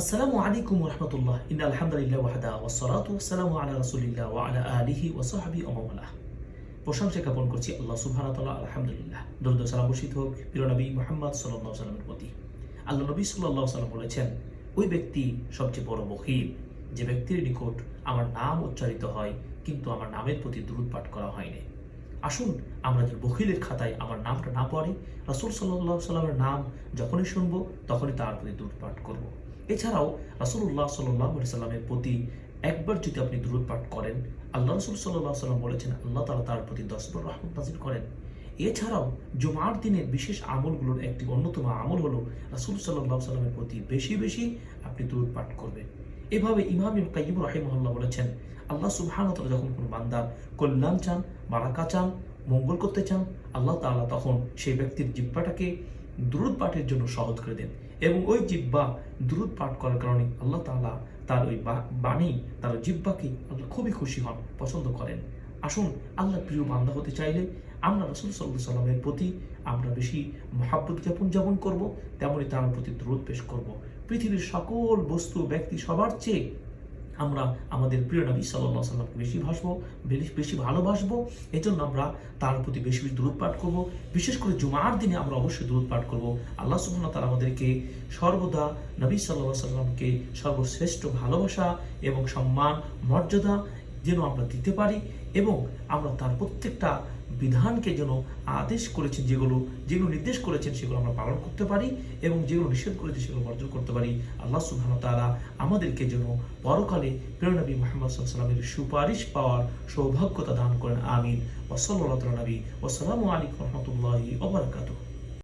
আসসালামু আলাইকুম ওয়া রাহমাতুল্লাহ। ইন্নাল হামদুলিল্লাহি ওয়াহদা ওয়াসসালাতু ওয়াসসালামু আলা রাসূলিল্লাহ ওয়া আলা আলিহি ওয়া সাহবিহি ওয়া মাওয়ালাহ। প্রশংসা জ্ঞাপন করছি আল্লাহ সুবহানাহু ওয়া তাআলা, আলহামদুলিল্লাহ। দরুদ ও সালাম বর্ষিত হোক প্রিয় নবী মুহাম্মদ সাল্লাল্লাহু আলাইহি ওয়াসাল্লামের প্রতি। আল্লাহ নবী সাল্লাল্লাহু আলাইহি ওয়াসাল্লাম বলেছেন, ওই ব্যক্তি সবচেয়ে বড় বখিল যে ব্যক্তির নিকট আমার নাম উচ্চারিত হয় কিন্তু আমার নামের প্রতি দুরূদ পাঠ করা হয়নি। আসুন আমরা যে বখিলের খাতায় আমার নামটা না পড়ে রাসূল সাল্লাল্লাহু আলাইহি সাল্লামের নাম যখনই শুনবো তখনই তার প্রতি দুরূদ পাঠ করব। এছাড়াও রাসূলুল্লাহ সাল্লাল্লাহু আলাইহি সাল্লামের প্রতি একবার যদি আপনি দুরূদ পাঠ করেন, আল্লাহ রাসূল সাল্লাল্লাহু আলাইহি সাল্লাম বলেছেন আল্লাহ তাআলা তার প্রতি 10 বার রহমত নাযিল করেন। এছাড়াও জুমার দিনের বিশেষ আমলগুলোর একটি অন্যতম আমল হলো রাসূল সাল্লাল্লাহু আলাইহি সাল্লামের প্রতি বেশি বেশি আপনি দুরূদ পাঠ করবেন। এভাবে ইমাম ইবনে কাইয়্যিম রাহিমাহুল্লাহ বলেছেন, আল্লাহ সুবহানাহু ওয়া তাআলা যখন কোনো বান্দার কল্যাণ চান, বারাকা চান, মঙ্গল করতে চান, আল্লাহ তাআলা তখন সেই ব্যক্তির জিহ্বাটাকে দুরূদ পাঠের জন্য সহজ করে দেন এবং ওই জিহ্বা দুরূদ পাঠ করার কারণে আল্লাহ তাআলা তার ওই বাণী, তার জিহ্বাকে আল্লাহ খুবই খুশি হন, পছন্দ করেন। আসুন আল্লাহর প্রিয় বান্দা হতে চাইলে আমরা রাসূল সাল্লাল্লাহু আলাইহি সাল্লামের প্রতি আমরা বেশি মহাব্বত জ্ঞাপন করব, তেমনি তার প্রতি দুরূদ পেশ করব। পৃথিবীর সকল বস্তু ব্যক্তি সবার চেয়ে আমরা আমাদের প্রিয় নবী সাল্লাল্লাহু আলাইহি ওয়াসাল্লামকে বেশি ভালোবাসবো। এজন্য আমরা তার প্রতি বেশি বেশি দুরূদ পাঠ করব। বিশেষ করে জুমার দিনে আমরা অবশ্যই দুরূদ পাঠ করব। আল্লাহ সুবহানাহু ওয়া তাআলা আমাদেরকে সর্বদা নবী সাল্লাল্লাহু আলাইহি ওয়াসাল্লামকে সর্বশ্রেষ্ঠ ভালোবাসা এবং সম্মান, মর্যাদা যেন আমরা দিতে পারি এবং আমরা তার প্রত্যেকটা বিধানকে যেন আদেশ করেছেন, যেগুলো নির্দেশ করেছেন সেগুলো আমরা পালন করতে পারি এবং যেগুলো নিষেধ করেছে সেগুলো বর্জন করতে পারি। আল্লাহ সুবহানাহু ওয়া তাআলা আমাদেরকে যেন পরকালে প্রিয় নবী মুহাম্মদ সাল্লাল্লাহু আলাইহি ওয়াসাল্লামের সুপারিশ পাওয়ার সৌভাগ্যতা দান করেন। আমিন। ওয়া সাল্লাল্লাহু আলা নবী ওয়া সালামু আলাইকুম ওয়া রাহমাতুল্লাহি ওয়া বারাকাতুহু।